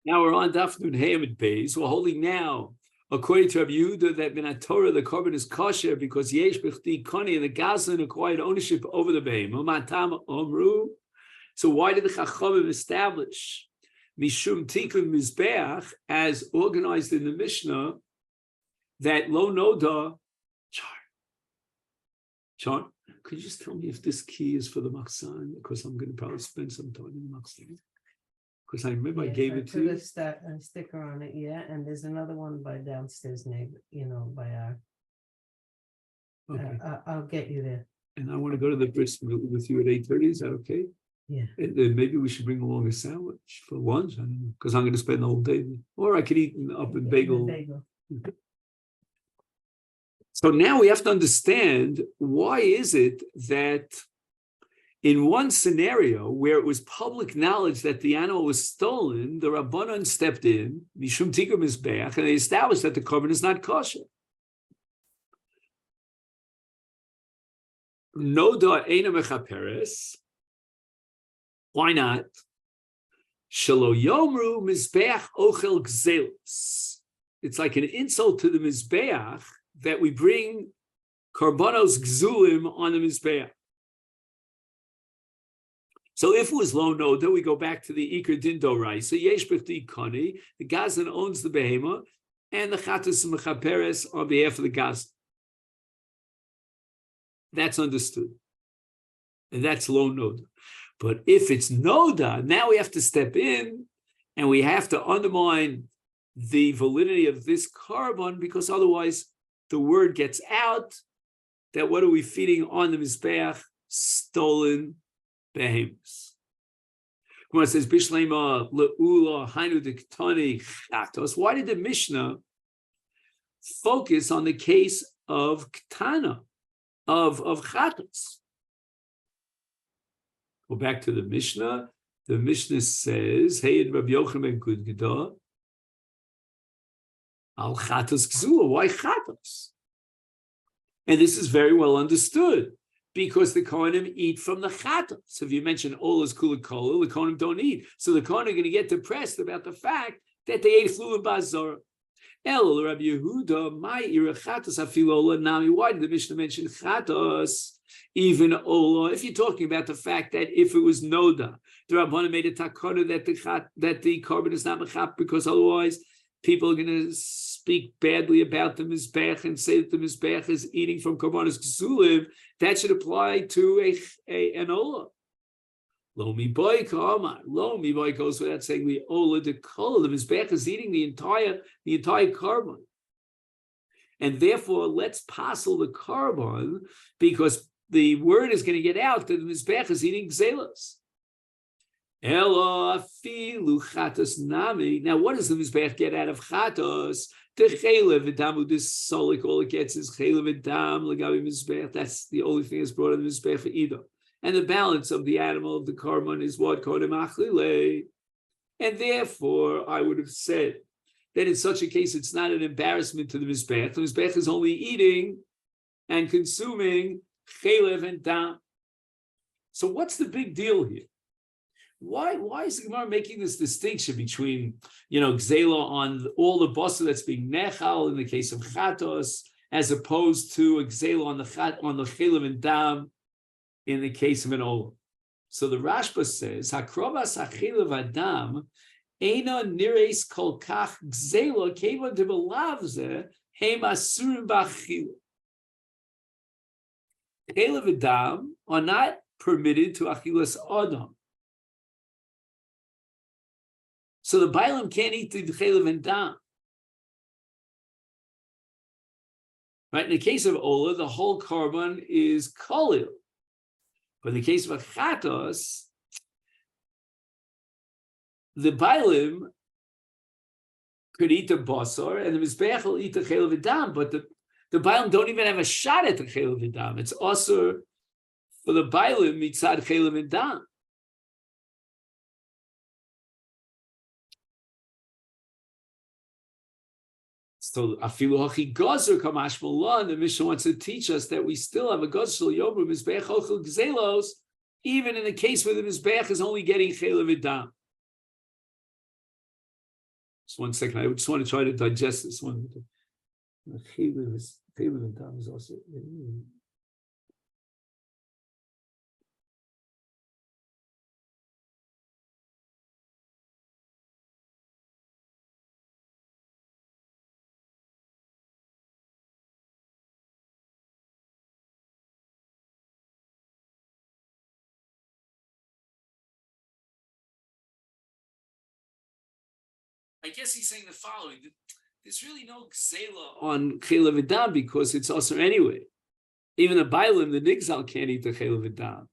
Now we're on Daf Nun Hamid Beis. We're holding now, according to Rabbi Yehuda, that in Torah the korban is kosher because yesh b'chti koni and the Gazlan acquired ownership over the behemoth. Matam omru. So why did the Chachamim establish mishum tikun mizbeach as organized in the Mishnah that lo noda? Char, could you just tell me if this key is for the Machzan? Because I'm going to probably spend some time in the Machzan. Because I remember I gave it to you. A sticker on it, yeah, and there's another one by downstairs neighbor, by our. Okay. I'll get you there. And I want to go to the bris with you at 8:30. Is that okay? Yeah. And then maybe we should bring along a sandwich for lunch. I don't know, because I'm going to spend the whole day. Or I could eat up in bagel. So now we have to understand, why is it that in one scenario where it was public knowledge that the animal was stolen, the Rabbanan stepped in, Mishum Tikkum Mizbeach, and they established that the korban is not kosher. Noda Eina Mechaperes. Why not? Shelo Yomru Mizbeach Ochel Gzelos. It's like an insult to the Mizbeach that we bring Karbanos Gzulim on the Mizbeach. So if it was lo noda, we go back to the Iker Dindo Rai. So Yesh B'chti Koni, the Gazlan owns the behemoth, and the Chatas Mechaperes on behalf of the Gazlan. That's understood. And that's lo noda. But if it's noda, now we have to step in and we have to undermine the validity of this korban, because otherwise the word gets out that what are we feeding on the Mizbeach? Stolen behemoths. When it says Bishlema le'ula hainu diktani chatos, why did the Mishnah focus on the case of ktana, of chatos? Go back to the Mishnah. The Mishnah says, "Hey, Rabbi Yochanan ben Gudgada al chatos gzula." Why chatos? And this is very well understood, because the Kohanim eat from the chatos. So if you mention Ola's Kula Kola, the Kohanim don't eat. So the Kohanim are going to get depressed about the fact that they ate Flulim Bazar. El Rabbi Yehuda, my ira chatos afil Ola nami. Why did the Mishnah mention chatos? Even Ola, if you're talking about the fact that if it was Noda, the Rabbanan made a takana that the korban is not mechap, because otherwise people are going to speak badly about the Mizbeach and say that the Mizbeach is eating from Korbanos Gzulim. That should apply to an Ola. Lo mi boy kama. Lo mi boy goes without saying the Ola de Kola. The Mizbeach is eating the entire korban. And therefore, let's passel the korban, because the word is going to get out that the Mizbeach is eating Gzelos. Elo afilu chatos nami. Now, what does the Mizbeach get out of chatos? The chaylev v'damu, this solik, all it gets is chaylev v'dam legabi Mizbeach. That's the only thing that's brought in the Mizbeach for either. And the balance of the animal of the korban is what kodem achlile. And therefore, I would have said that in such a case, it's not an embarrassment to the Mizbeach. The Mizbeach is only eating and consuming chaylev and dam. So what's the big deal here? Why is the Gemara making this distinction between, gzela on all the basa that's being nechal in the case of chatos, as opposed to a gzela on the chaylev and dam in the case of an olah? So the Rashba says, "Hakrobas hachaylev adam eina nires kol kach gzela kevon debelavze heim asurim b'achila." Chaylev and dam are not permitted to achilas adam. So the Bailam can't eat the chaylev and dam. Right? In the case of Ola, the whole korban is kolil. But in the case of a chatos, the Bailam could eat the basar, and the Mizbeach will eat the chaylev and dam, but the Bailam don't even have a shot at the chaylev and dam. It's also for the Bailam mitzad chaylev and dam. So afilu hachi gazer kamash malan. The Mishnah wants to teach us that we still have a gazer yomru mizbeach ochel gzelos, even in the case where the mizbeach is only getting chaylev and dam. Just 1 second. I just want to try to digest this one. Is also. I guess he's saying the following: there's really no ksela on chela v'dam because it's also anyway. Even the Bailim, the Nigzal, can't eat the chela v'dam.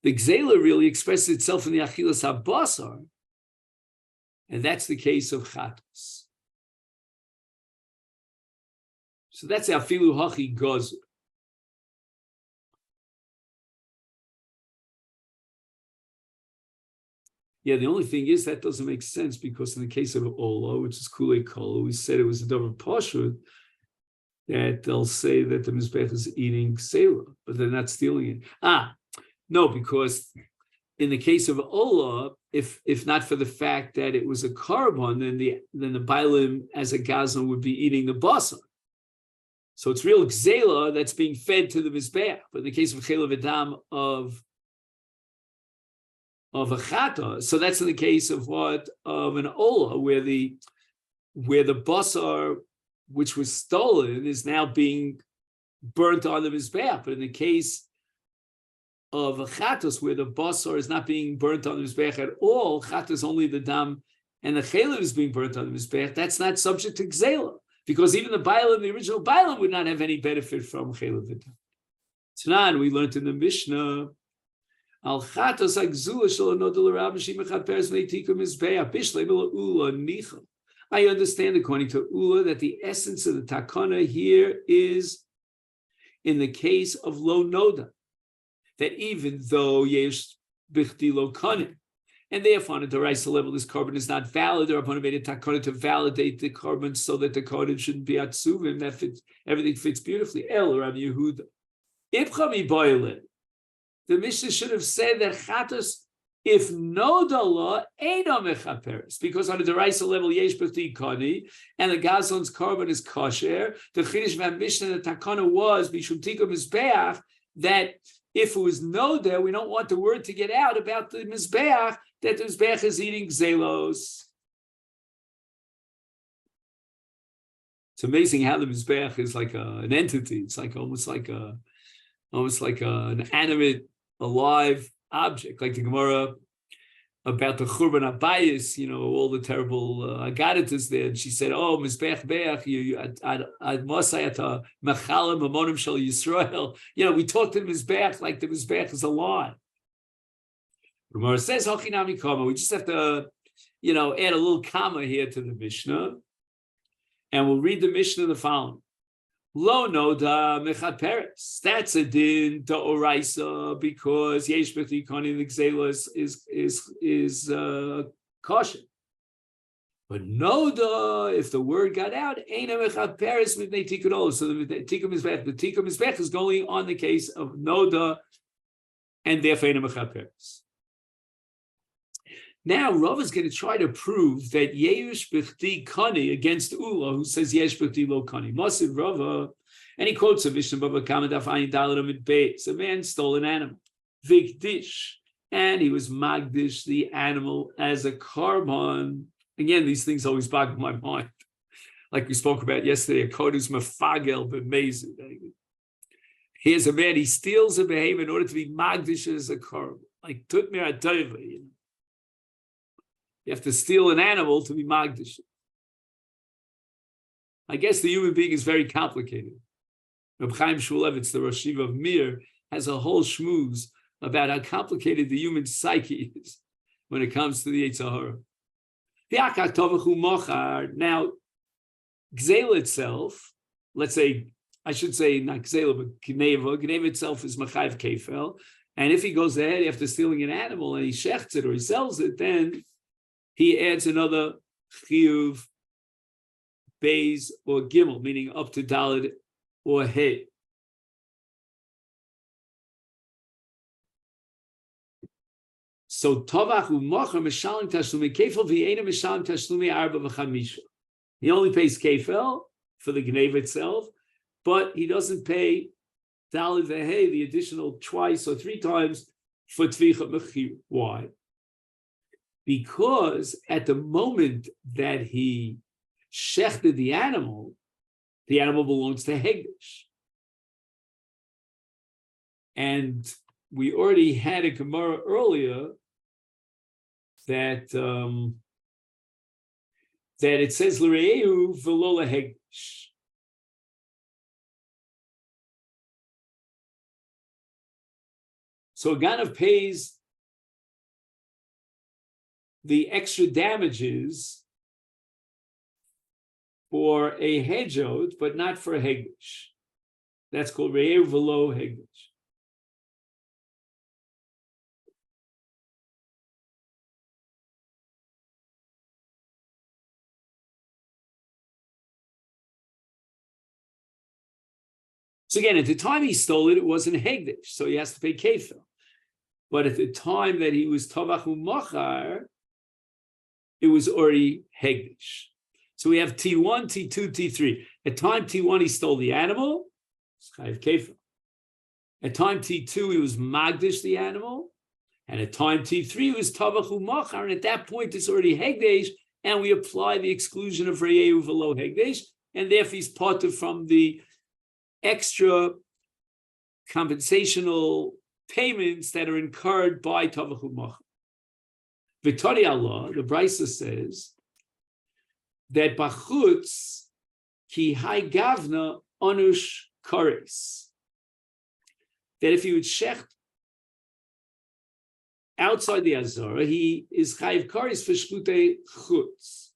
The ksela really expresses itself in the achilas habasar, and that's the case of chatos. So that's the afilu hachi gozer. Yeah, the only thing is that doesn't make sense because in the case of Ola, which is Kulei Kola, we said it was a double Pashut, that they'll say that the Mizbech is eating Selah, but they're not stealing it. No, because in the case of Ola, if not for the fact that it was a carbon, then the Bailim as a Gazan would be eating the Basar. So it's real Gzela that's being fed to the Mizbech. But in the case of Chela V'dam of a chata, so that's in the case of what of an ola, where the basar which was stolen is now being burnt on the mizbeach. But in the case of a chatos, where the basar is not being burnt on the mizbeach at all, chatos only the dam and the chelev is being burnt on the mizbeach. That's not subject to gzela because even the bailam, the original bailam, would not have any benefit from chelev v'dam. Tanan, we learned in the Mishnah. Al chatos agzula shel anodel rabbi shimachat peres neitikum mizbeach bishlei ula nicha. I understand, according to Ula, that the essence of the takana here is in the case of lo noda, that even though yesh bichti lo kanim, and therefore on a deraisa level, this carbon is not valid, or upon a made a takana to validate the carbon so that the carbon shouldn't be atzuvim, that fits, everything fits beautifully. El Rabbi Yehuda. Ibchami boile. The Mishnah should have said that chatos, if no dala, eino mechaperes, because on a deraisa level, yesh b'chti kani, and the gazon's carbon is kosher. The chiddush of Mishnah, the takana was b'shum tikum mizbeach, that if it was no there, we don't want the word to get out about the mizbeach, that the mizbeach is eating zelos. It's amazing how the mizbeach is like an entity. It's like almost like an animate, alive object, like the Gemara about the Churban Abayis, all the terrible agaditas there. And she said, "Oh, Mizbech Beach, Ad Mosayata Mechalim Amonim Shel Yisrael." We talk to the Mizbech like the Mizbech is alive. Gemara says, "Hochinami Kama." We just have to, add a little comma here to the Mishnah, and we'll read the Mishnah the following. Lo noda mechaperes. That's a din to oraisa because yesh b'chti kani the gzela is kosher. But noda, if the word got out, eina mechaperes mitnei tikkun ola. So the tikkun mizbech is going on the case of noda, and therefore eina mechaperes. Now, Rav is going to try to prove that Yesh B'chti Kani against Ula, who says Yesh B'chti Lo Kani. Masiv Rava, and he quotes a Mishnah Baba Kamadaf Ayin Daladamid Beis. A man stole an animal, Vikdish, and he was Magdish the animal as a carbon. Again, these things always boggle my mind. Like we spoke about yesterday, a Kodesh Mefagel B'Mezid. Here's a man, he steals a behavior in order to be Magdish as a carbon. Like Tutmir Atayva, You have to steal an animal to be magdish. I guess the human being is very complicated. Reb Chaim Shmulevitz, the Rosh Yeshiva of Mir, has a whole shmooze about how complicated the human psyche is when it comes to the Yetzer Hara. Now, Gzela itself, let's say, I should say not Gzela, but Gneva. Gneva itself is Machayev Kefel. And if he goes ahead after stealing an animal and he shechts it or he sells it, then he adds another chiyuv, beis, or gimel, meaning up to daled or hey. So tovach u'mocher mishalim tashlumi kefel v'yeina mishalim tashlumi arba v'chamisha. He only pays kefel for the gneva itself, but he doesn't pay dalid v'hei, the additional twice or three times for tvicha mechir. Why? Because at the moment that he shechted the animal belongs to Hegdish. And we already had a Gemara earlier that that it says l're'eu v'lo lehegdish. So a Ganav pays the extra damages for a hedjot, but not for a hegdish. That's called re'eu v'lo hegdish. So again, at the time he stole it, it wasn't hegdish, so he has to pay kefil. But at the time that he was tovach u'machar, it was already hegdish. So we have T1, T2, T3. At time T1, he stole the animal, it's chayiv kefil. At time T2, he was magdish the animal, and at time T3, he was tovach u'machar, and at that point, it's already hegdish, and we apply the exclusion of re'eu v'lo hegdish, and therefore he's parted from the extra compensational payments that are incurred by tovach u'machar. V'tari Allah, the Brisa says that bachutz ki hai gavna onush kares, that if he would shecht outside the Azara, he is chayiv kares for shkutei chutz.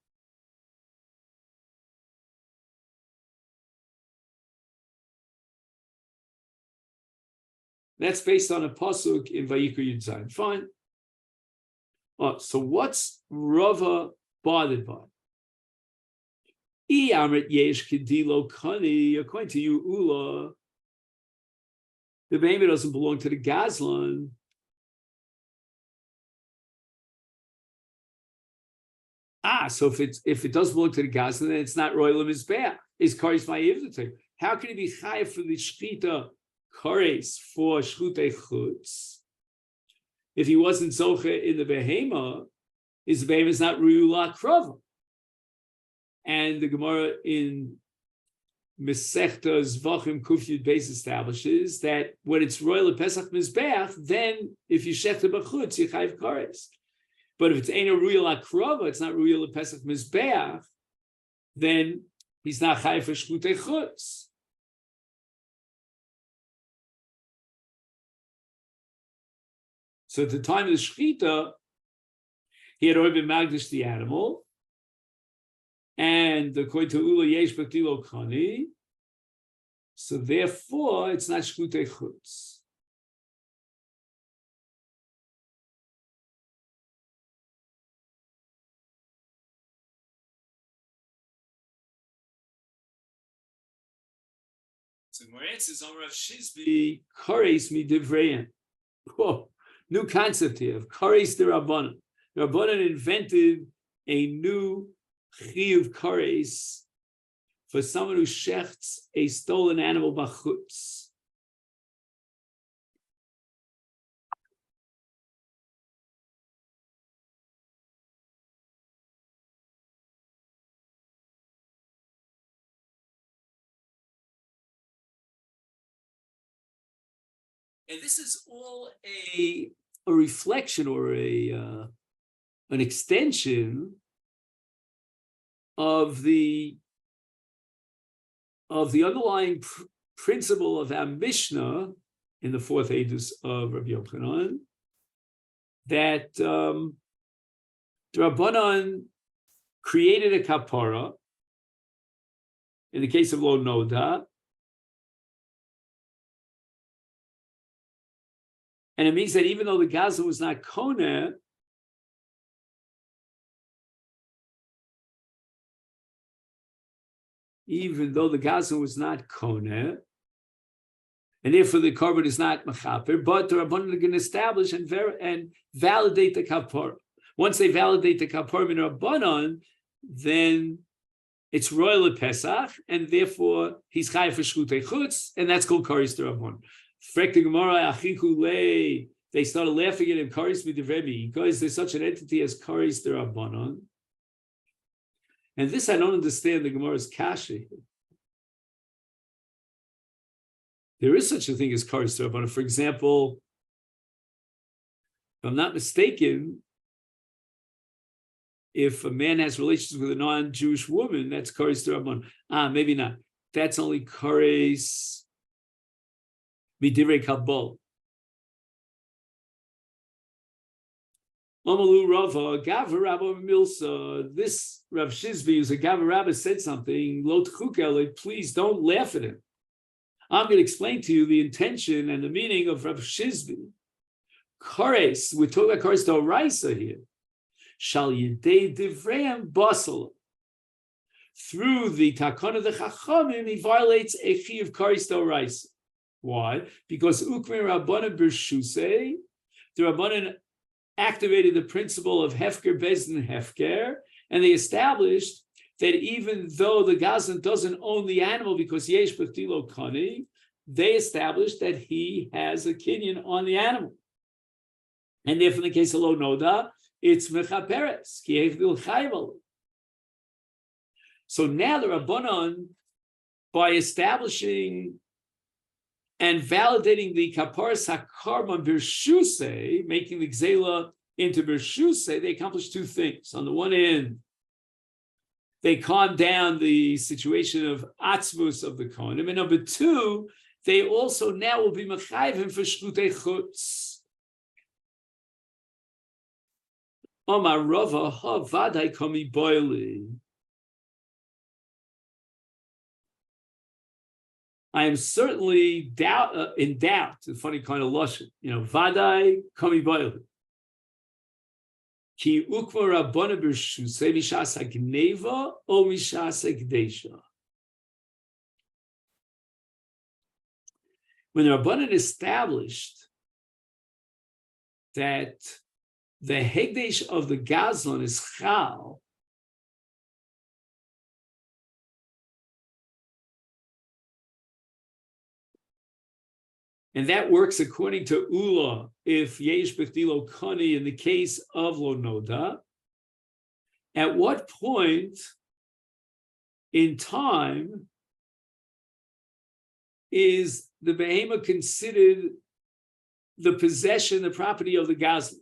That's based on a pasuk in Vayikra Yud Zayin. Fine. So what's Rava bothered by? According to you, Ula, the baby doesn't belong to the Gazlan. So if it does belong to the Gazlan, then it's not Royal Mizbeach. It's Karis Ma'ivdate. How can it be chayav for the Shchita Kares for Shchutei Chutz? If he wasn't Zoche in the Behema, his Behema is not Ruyula Krova. And the Gemara in Masechta's Vachim Kufyud base establishes that when it's Royal Pesach Mizbeach, then if you Shechta B'chutz, you Chayiv Kares. But if it's Eina Ruyula Krova, it's not Ruyula Pesach Mizbeach, then he's not Chayiv for Shchutei Chutz. So at the time of the Shechita, he had already been magdish the animal, and according to Ula Yesh B'Tilo Kani, so therefore it's not Shchutei Chutz. So more answers on Rav Shizbi, Kares Midivreyan. Whoa. New concept here of kares de Rabbanan. The Rabbanan invented a new chiyuv kares for someone who shechts a stolen animal bachutz. And this is all a reflection or an extension of the underlying principle of our Mishnah in the fourth Edus of Rabbi Yochanan, that the Rabbanan created a kapara in the case of Lo Noda. And it means that even though the Gaza was not Kona, and therefore the carbon is not mechaper, but the Rabbanan are going to establish and validate the kapara. Once they validate the kapara in Rabbanan, then it's royal Pesach, and therefore he's chayav for shchutei chutz, and that's called karis d'Rabbanan. Frek the Gemara achiku lei. They started laughing at him, karis midivrebi, because there's such an entity as karis d'Rabbanan. And this I don't understand the Gemara's kasha. There is such a thing as karis d'Rabbanan. For example, if I'm not mistaken, if a man has relations with a non-Jewish woman, that's karis d'Rabbanan. Maybe not. That's only karis midivrei kabbalah. Amalu Rava, Gava Rabba Milsa. This Rav Shizvi, who's a Gava Rabba, said something. Lo t'chukele, please don't laugh at him. I'm going to explain to you the intention and the meaning of Rav Shizvi. Kares, we're talking about kares d'oraisa here. Shal yedei divreim basel. Through the takon of the chachamim, he violates a chi of kares d'oraisa. Why? Because ukmir rabbanan b'rshusei, the rabbanan activated the principle of hefker bezdin hefker, and they established that even though the gazlan doesn't own the animal because yesh b'tilo kani, they established that he has a kinyan on the animal. And therefore, in the case of lo noda, it's mechaperes ki evdil chayval. So now the Rabbanon, by establishing and validating the kaparas hakarban birshusei, making the gzela into birshusei, they accomplish two things. On the one hand, they calm down the situation of atzvus of the kohanim, and number two, they also now will be mechayvim for shchutei chutz. Omar Rava ha vadai komi boili. I am certainly in doubt. A funny kind of lashon, vadai komi boili. Ki ukma rabbana b'rshusei mishas hagneva o mishas hagdesha. When the Rabbanan established that the hegdesh of the gazlan is chal, and that works according to Ula, if yesh b'chtilo kani in the case of lo noda, at what point in time is the behema considered the possession, the property of the gazlan?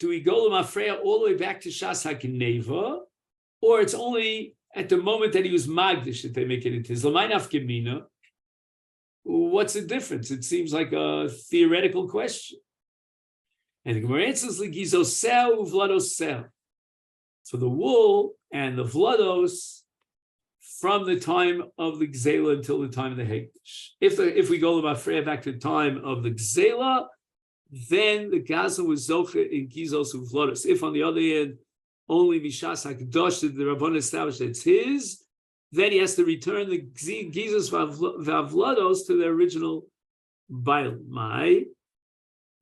Do we go to Mafreya all the way back to Shas HaGneva, or it's only at the moment that he was Magdish that they make it into Zlamainaf Gemina? What's the difference? It seems like a theoretical question. And the Gemara answers, L'gizosel uvladosel. So the wool and the vlados from the time of the Gzela until the time of the Hekdesh. If we go to Mafreya back to the time of the Gzela, then the Gaza was Zocha in Gizos Uvlodos. If, on the other hand, only Mishas HaKadosh did the Rabbanan establish that it's his, then he has to return the Gizos Vavlodos to their original Bail. Mai,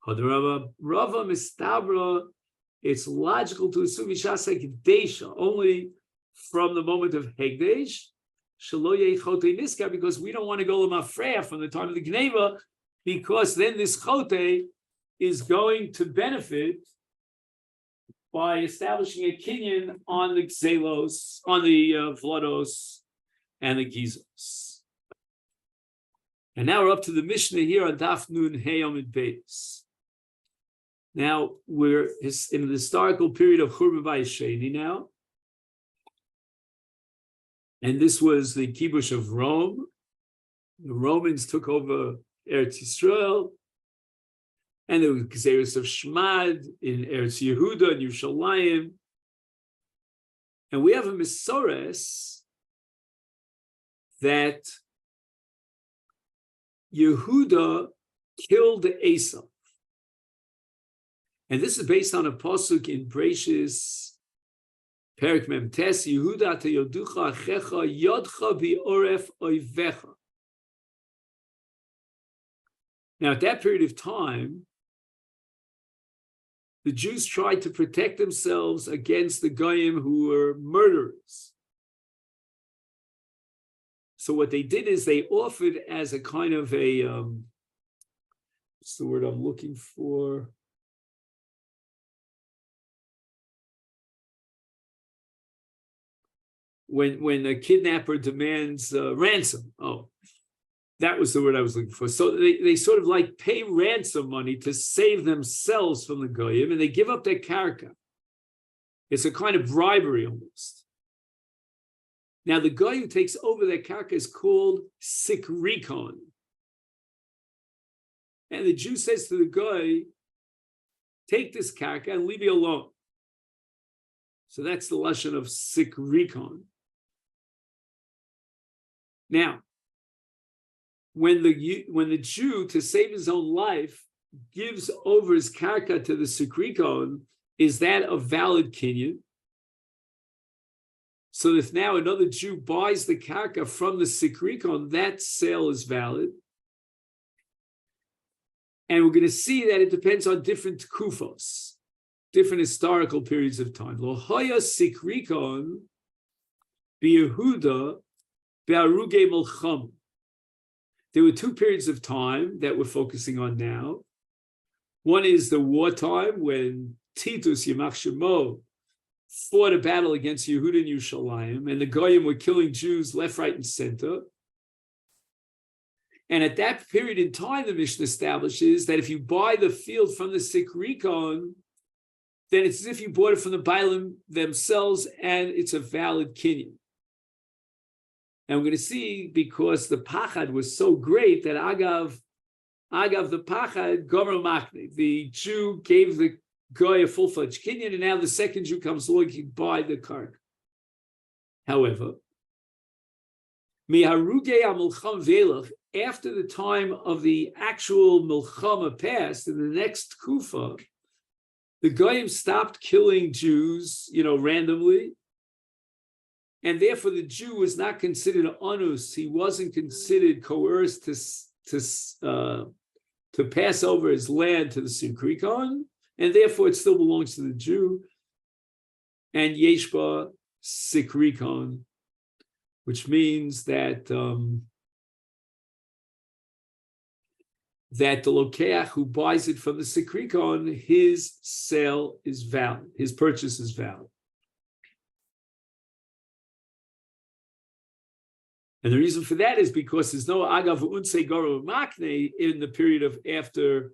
Rava Mistabra, it's logical to assume Mishas HaKadesha only from the moment of Hegdesh, Shaloye Chote Niska, because we don't want to go to Mafreya from the time of the Gneva, because then this Chote is going to benefit by establishing a kinyan on the Gzelos, on the Vlados and the Gizos. And now we're up to the Mishnah here on Daf Nun Hey Amid Beis. Now we're in the historical period of Churban Bayis Sheni now. And this was the Kibush of Rome. The Romans took over Eretz Yisrael. And there was Gezeris of Shmad in Eretz Yehuda and Yerushalayim. And we have a Mesores that Yehuda killed Esav. And this is based on a pasuk in Bereshis, Perik Mem Tes, Yehuda te yoducha achecha yodcha bi'oref oivecha. Now, at that period of time, the Jews tried to protect themselves against the Goyim who were murderers. So what they did is they offered as a kind of a, what's the word I'm looking for? When a kidnapper demands ransom. Oh, that was the word I was looking for. So they sort of like pay ransom money to save themselves from the Goyim, and they give up their karka. It's a kind of bribery almost. Now, the guy who takes over their karka is called sikrikon. And the Jew says to the guy, take this karka and leave me alone. So that's the lashon of sikrikon. Now, when the Jew, to save his own life, gives over his karka to the sikrikon, is that a valid kinyan? So if now another Jew buys the karka from the sikrikon, that sale is valid. And we're going to see that it depends on different kufos, different historical periods of time. Lo haya sikrikon biYehuda be'aruge melchama. There were two periods of time that we're focusing on now. One is the wartime when Titus Yamach Shemo fought a battle against Yehuda and Yerushalayim, and the Goyim were killing Jews left, right, and center. And at that period in time, the Mishnah establishes that if you buy the field from the sikrikon, then it's as if you bought it from the Bailim themselves, and it's a valid kinyan. And we're going to see, because the pachad was so great that Agav the pachad, Gomer Machne, the Jew gave the guy a full-fledged kinyan, and now the second Jew comes along, he can buy the karka. However, miharuge ha-milcham velach, after the time of the actual milchama passed, in the next kufa, the goyim stopped killing Jews, randomly, and therefore the Jew was not considered anus. He wasn't considered coerced to pass over his land to the sikrikon, and therefore it still belongs to the Jew. And yeshba sikrikon, which means that that the lokeach who buys it from the sikrikon, his sale is valid, his purchase is valid. And the reason for that is because there's no agav unse goro makne in the period of after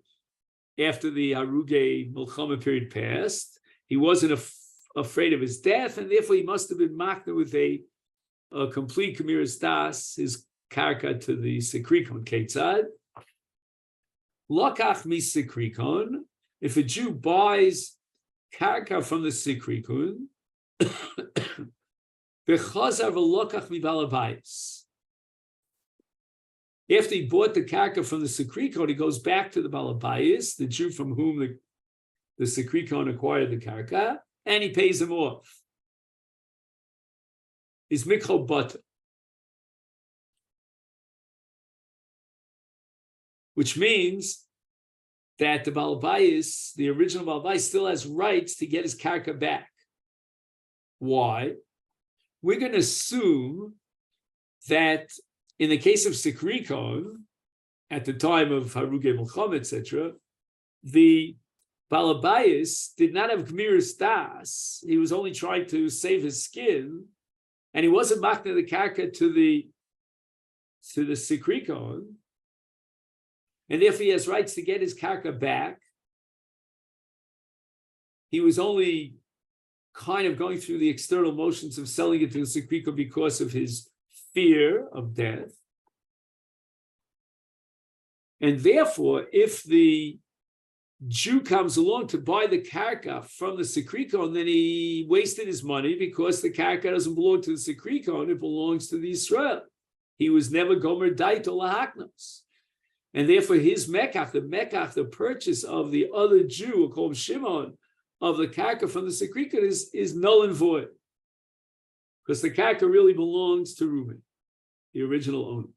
the haruge milchama period passed. He wasn't afraid of his death, and therefore he must have been makne with a complete kamiras das, his karka, to the sikrikon. Ketzad lokach mi sikrikon. If a Jew buys karka from the sikrikon, bechazar v'lokach mi balabayis. After he bought the karka from the sikrikon, he goes back to the balabayis, the Jew from whom the sikrikon acquired the karka, and he pays him off. Is mikro bata, which means that the balabayis, the original balabayis, still has rights to get his karka back. Why? We're going to assume that in the case of sikrikon, at the time of haruge milchama, etc., the balabayis did not have gemiras das. He was only trying to save his skin, and he wasn't makna the karka to the sikrikon, and therefore he has rights to get his karka back. He was only kind of going through the external motions of selling it to the sikrikon because of his fear of death. And therefore, if the Jew comes along to buy the karka from the sikrikon, then he wasted his money, because the karka doesn't belong to the sikrikon, it belongs to the Israel. He was never gomer daito lahaknos. And therefore his mekach, the purchase of the other Jew, called Shimon, of the karka from the sikrikon is null and void, because the karka really belongs to Reuben, the original owner.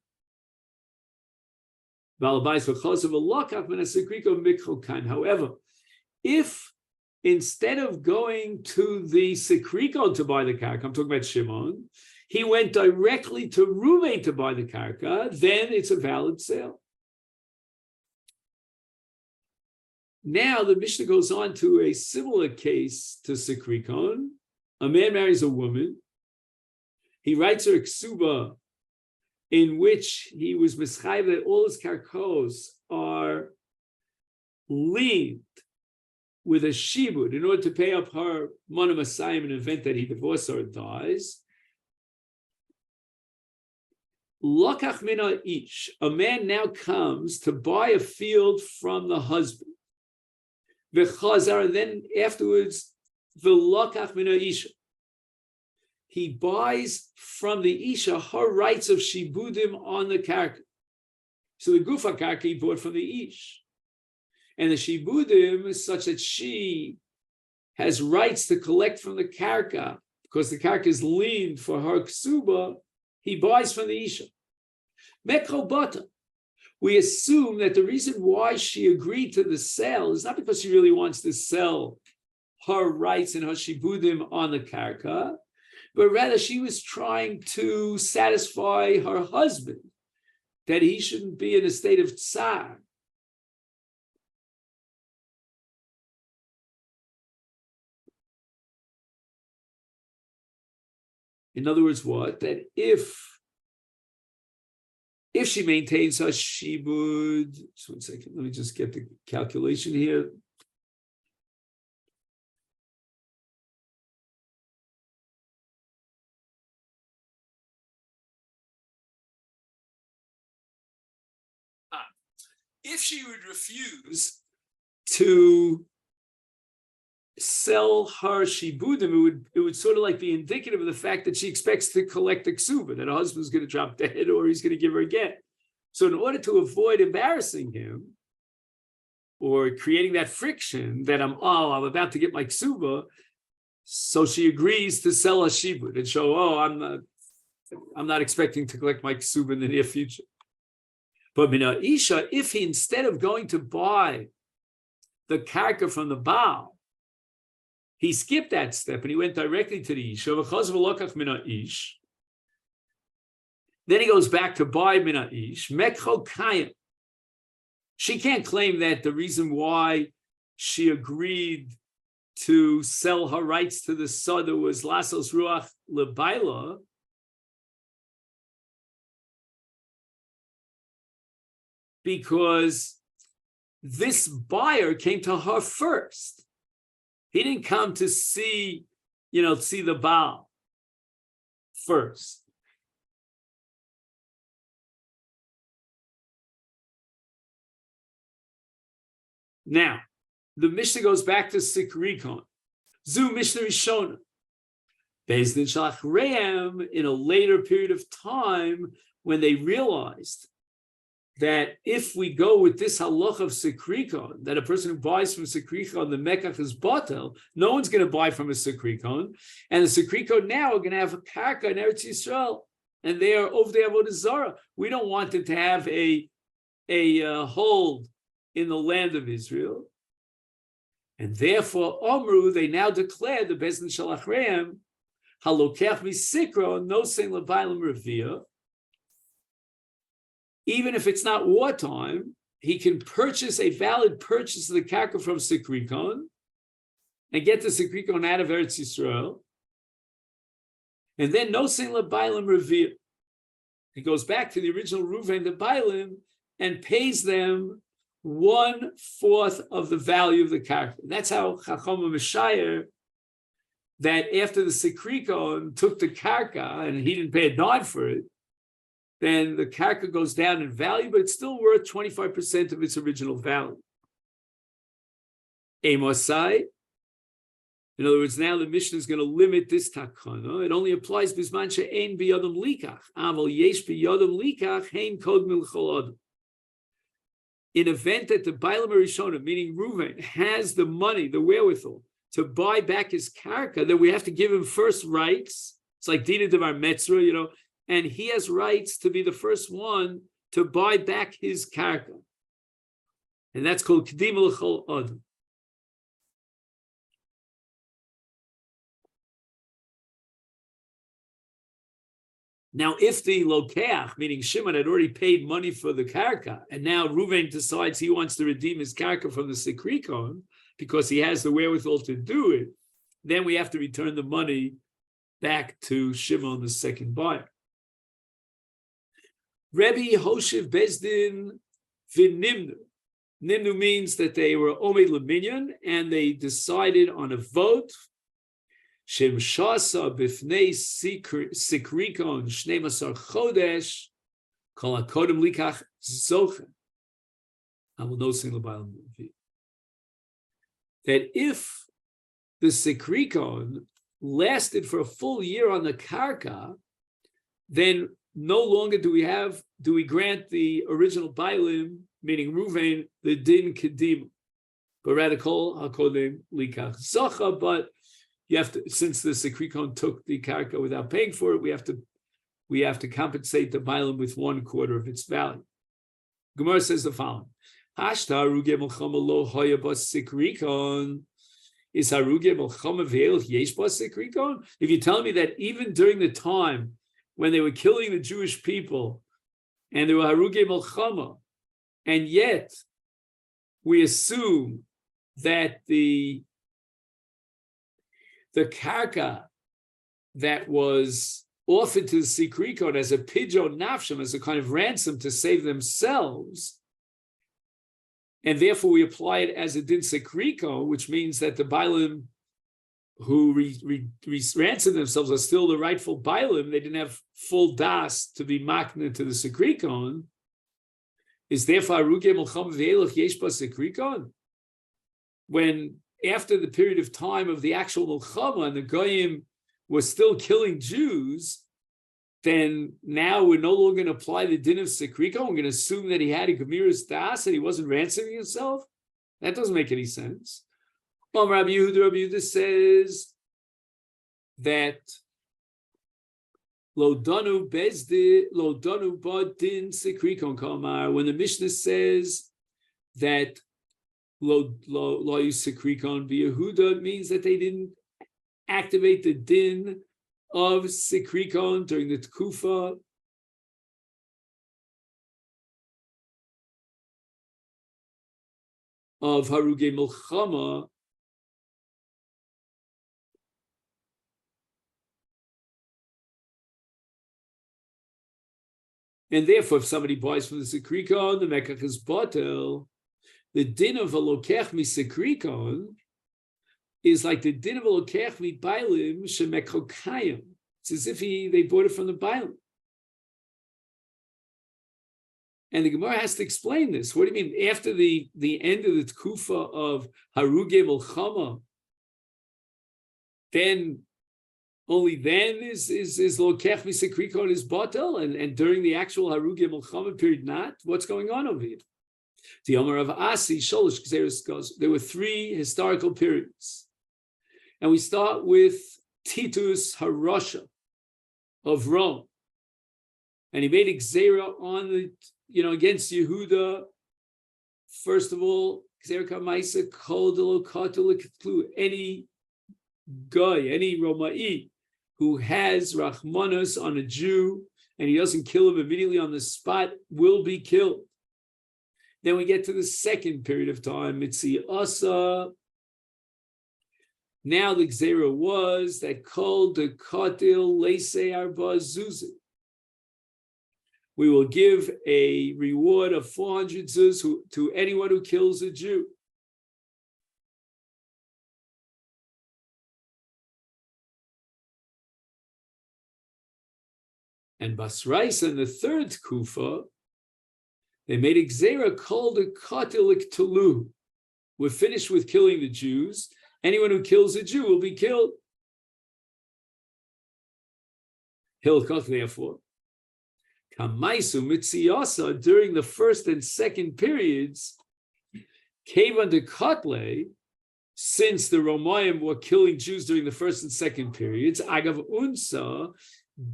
However, if instead of going to the Sikrikon to buy the karka, I'm talking about Shimon, he went directly to Reuven to buy the karka, then it's a valid sale. Now the Mishnah goes on to a similar case to Sikrikon. A man marries a woman. He writes her a ksuba in which he was mischayev that all his karkos are linked with a shibud in order to pay up her mana masayim in an event that he divorces her or dies. Lakach mina ish, a man now comes to buy a field from the husband. V'chazar, and then afterwards, v'lakach mina isha. He buys from the isha her rights of shibudim on the karka. So the gufa karka he bought from the ish. And the shibudim is such that she has rights to collect from the karka, because the karka is leaned for her ksuba, he buys from the isha. Mekrobata. We assume that the reason why she agreed to the sale is not because she really wants to sell her rights and her shibudim on the karka, but rather she was trying to satisfy her husband that he shouldn't be in a state of tsar. In other words, what? That if she maintains her shibud, just 1 second, let me just get the calculation here. If she would refuse to sell her shibudim, it would sort of like be indicative of the fact that she expects to collect a ksuba, that her husband's going to drop dead or he's going to give her a get. So in order to avoid embarrassing him or creating that friction that I'm about to get my ksuba, so she agrees to sell a shibud and show, I'm not expecting to collect my ksuba in the near future. But mina isha, if he, instead of going to buy the karka from the Baal, he skipped that step and he went directly to the isha. Then he goes back to buy mina ish. Mekcho kayim. She can't claim that the reason why she agreed to sell her rights to the Sada was lasos ruach lebaila. Because this buyer came to her first. He didn't come to see the Baal first. Now, the Mishnah goes back to Sikrikon. Zu Mishnah Rishona. Beis Din Shalach Re'em, in a later period of time, when they realized that if we go with this halach of Sikrikon, that a person who buys from Sikrikon, the mekach is batel, no one's going to buy from a Sikrikon, and the Sikrikon now are going to have a karka in Eretz Yisrael, and they are over the Avodah Zarah. We don't want them to have a hold in the land of Israel, and therefore Omru, they now declare the Beis Din Shalach Re'em halokech misikron no sein lebaylam revia. Even if it's not wartime, he can purchase a valid purchase of the karka from Sikrikon and get the Sikrikon out of Eretz Yisrael. And then no sein lebaylam revia. He goes back to the original Reuven, the Bailim, and pays them 1/4 of the value of the karka. That's how Chacham Mishayer, that after the Sikrikon took the karka and he didn't pay a dime for it, then the karka goes down in value, but it's still worth 25% of its original value. Emosai, in other words, now the Mishnah is going to limit this takana. It only applies bisman she'ein biyadam likach, aval yesh biyadam likach hein kod milchol adam. In event that the Bailam Rishona, meaning Reuven, has the money, the wherewithal to buy back his karka, then we have to give him first rights. It's like Dina Devar Metzra, and he has rights to be the first one to buy back his karka. And that's called Kedima L'chol Adam. Now, if the Lokeach, meaning Shimon, had already paid money for the karka, and now Reuven decides he wants to redeem his karka from the Sikrikon, because he has the wherewithal to do it, then we have to return the money back to Shimon, the second buyer. Rebbe Hoshev Bezdin V'nimnu. Nimnu means that they were Omed Leminyan, and they decided on a vote. Shem Shasa Bifnei Sikrikon Shnemasar Chodesh Kol HaKodem Likach Zochen. I will know single Bible. That if the Sikrikon lasted for a full year on the karka, then no longer do we grant the original Bailim, meaning Ruvain, the din kedim, but rather Kol HaKodem Likach Zocha. But you have to, since the Sikrikon took the karka without paying for it, we have to compensate the Bailim with 1/4 of its value. Gemara says the following: Hashta haruge melchama lo hoya bas Sikrikon. Is haruge melchama ve'el yesh bas Sikrikon? If you tell me that even during the time when they were killing the Jewish people and there were haruge melchama, and yet we assume that the karka that was offered to the Sikrikon as a pidyon nafsham, as a kind of ransom to save themselves, and therefore we apply it as a din Sikrikon, which means that the Bailim who ransomed themselves are still the rightful Bailim. They didn't have full das to be makna to the Sikrikon. Is therefore haruge melchama ve'elach yesh ba Sikrikon? When after the period of time of the actual Milchama and the Goyim were still killing Jews, then now we're no longer going to apply the din of Sikrikon. We're going to assume that he had a Gemiras Das and he wasn't ransoming himself. That doesn't make any sense. Rabbi Yehuda says that Lo danu ba din Sikrikon kamar. When the Mishnah says that Lo Sikrikon Yehuda, means that they didn't activate the din of Sikrikon during the Tkufa of Haruge Milchama. And therefore, if somebody buys from the Sikrikon, the Mekach is batel. The din of a lokech mi Sikrikon is like the din of a lokech mi Bailim shemekokayim. It's as if they bought it from the Bailim. And the Gemara has to explain this. What do you mean? After the end of the Tkufa of Haruge Milchama, then only then is lokech mi Sikrikon is batel, and during the actual Haruge Milchama period not? What's going on over here? The Omer of Asi Sholosh Gzeros goes. There were 3 historical periods, and we start with Titus Harasha of Rome, and he made a gzera on the against Yehuda. First of all, gzera kamaisa kol delo katul ketlu, any guy, any Romai who has rachmanos on a Jew and he doesn't kill him immediately on the spot will be killed. Then we get to the second period of time, Mitzi Asa. Now the Gzera was that called the Katil Leise Arba Zuzah. We will give a reward of 400 zuz to anyone who kills a Jew. And Basrais in the third Kufa, they made a gzera called a katilik tulu. We're finished with killing the Jews. Anyone who kills a Jew will be killed. Hilchot, therefore, kamaisu mitziyasa, during the first and second periods, kevan de katle, since the Romayim were killing Jews during the first and second periods, agav unsa,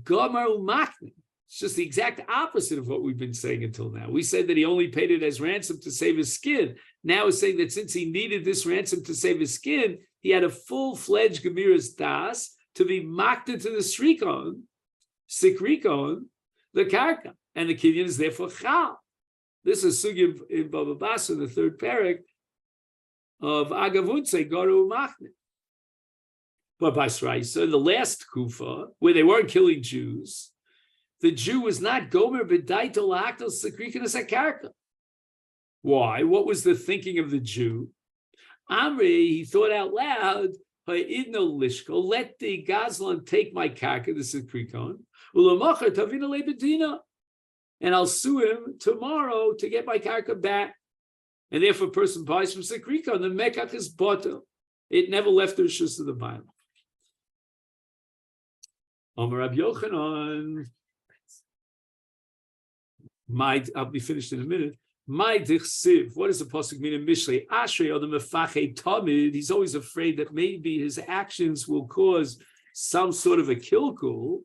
gamar umakni. It's just the exact opposite of what we've been saying until now. We said that he only paid it as ransom to save his skin. Now he's saying that since he needed this ransom to save his skin, he had a full-fledged Gemiras Das to be mocked into the Sikrikon, the Karka, and the Kinyan is therefore Chal. This is Sugi in Baba Basra, the third parak of Agavunse, Goru Machne. But by Sraisa, the last Kufa, where they weren't killing Jews, the Jew was not Gomer B'daito La'aktos Sikrikin Karka. Why? What was the thinking of the Jew? Amri, he thought out loud, let the Gazlan take my karka, the Sikrikon, and I'll sue him tomorrow to get my karka back. And therefore, a person buys from Sikrikon, the mekach is bottle. It never left the rishus of the Bible. Amar Rabbi Yochanan, I'll be finished in a minute. My dichsiv, what does the pasuk mean in Mishlei? Ashrei adam mefache tamid. He's always afraid that maybe his actions will cause some sort of a kilkul.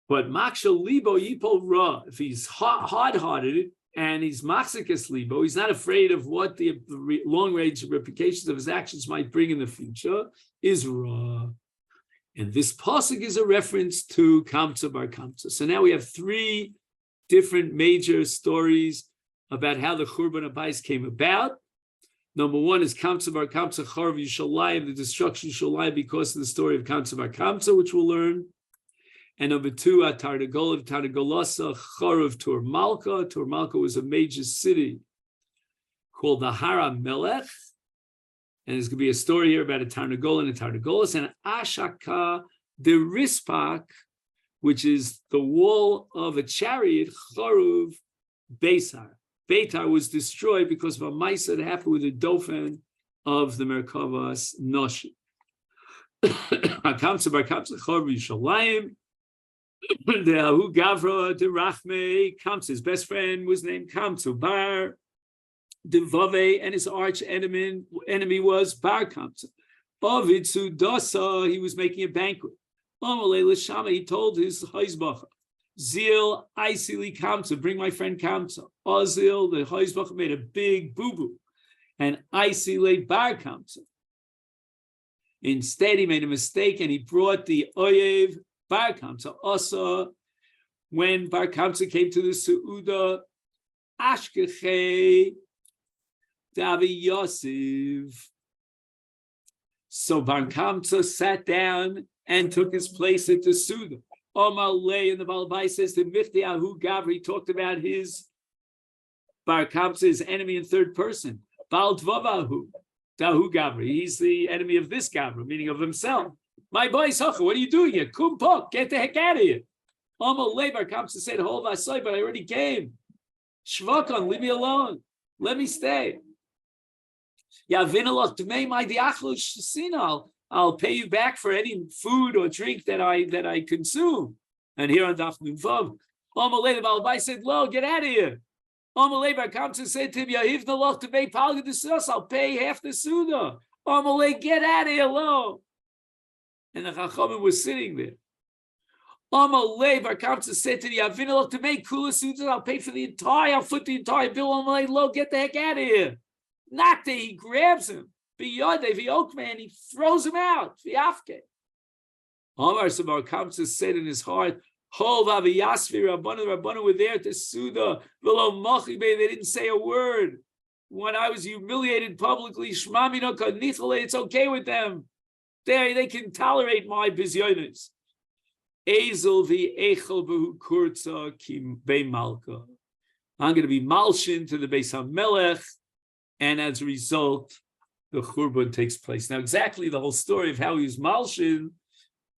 But makshal libo yipol ra. If he's hard-hearted and he's machzikas libo, he's not afraid of what the long-range repercussions of his actions might bring in the future. Is ra. And this pasuk is a reference to Kamsa bar Kamsa. So now we have three different major stories about how the Churban Abayis came about. Number one is Kamsa bar Kamsa Charav Yishalayim, the destruction of Yishalayim because of the story of Kamsa bar Kamsa, which we'll learn. And number two, Tarnagol Tarnagolasa Charav Tur Malka. Tur Malka was a major city called the Hara Melech. And there's going to be a story here about a Tarnagol and a Tarnagolas, and Ashaka the Rispak, which is the wall of a chariot, Charuv Beisar. Beitar was destroyed because of a Maisa that happened with the Dauphin of the Merkavas Noshi. Kamsa bar Kamsa Charuv Yishalayim. The Ahu Gavra de Rachme. Kamsa's best friend was named Kamsa Bar Devave, and his arch enemy was Bar Kamsa. Ovid Sudasa, he was making a banquet. He told his Heizbacher, Zil, Isili Kamsa, bring my friend Kamsa. Ozil, the Heizbacher made a big boo-boo, and Isile Bar Kamsa. Instead, he made a mistake and he brought the Oyev Bar Kamsa. Also, when Bar Kamsa came to the Su'uda, Ashkeche Davi Yosef. So Bar Kamsa sat down and took his place at the Suda. Omalei, and the Balabai says to Michti Ahu Gavri, he talked about his Bar Kamsa, his enemy in third person. Bal Dvavahu, Dahu Gavri, he's the enemy of this Gavri, meaning of himself. My boy Sacha, what are you doing here? Kumpok, get the heck out of here. Omalei, Bar Kamsa said, Hold Vasai, but I already came. Shvakon, leave me alone. Let me stay. I'll pay you back for any food or drink that I consume. And here on Daf Nun Vav, Amalei the Balabai said, "Lo, get out of here." Amalei Bar Kamsa said to him, "Yahiv the loch to pay palga the sus. I'll pay half the suda." Amalei, get out of here, lo. And the Chachamim was sitting there. Amalei Bar Kamsa said to the Yavin the loch to make kula suda. I'll pay for the entire. I'll foot the entire bill. Amalei, lo, get the heck out of here. Not that he grabs him. Biyode, V'okman, he throws him out. V'afke. Omar Sabar Kamsa said in his heart, Hov Aviyasvi, Rabbanu were there to Suda. V'lo Mochibe, they didn't say a word. When I was humiliated publicly, Shmamino Kadnichale, it's okay with them. They can tolerate my bizyonis. Ezel V'echel B'hu Kurza Kim Be Malka. I'm going to be Malshin to the Beis HaMelech. And as a result, the Churban takes place. Now, exactly the whole story of how he was Malshin,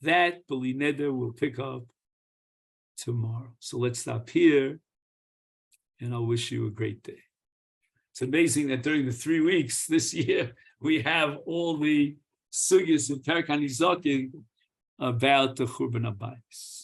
that B'li Neder will pick up tomorrow. So let's stop here, and I'll wish you a great day. It's amazing that during the 3 weeks this year, we have all the sugyas and Perek HaNizakin about the Churban Abayis.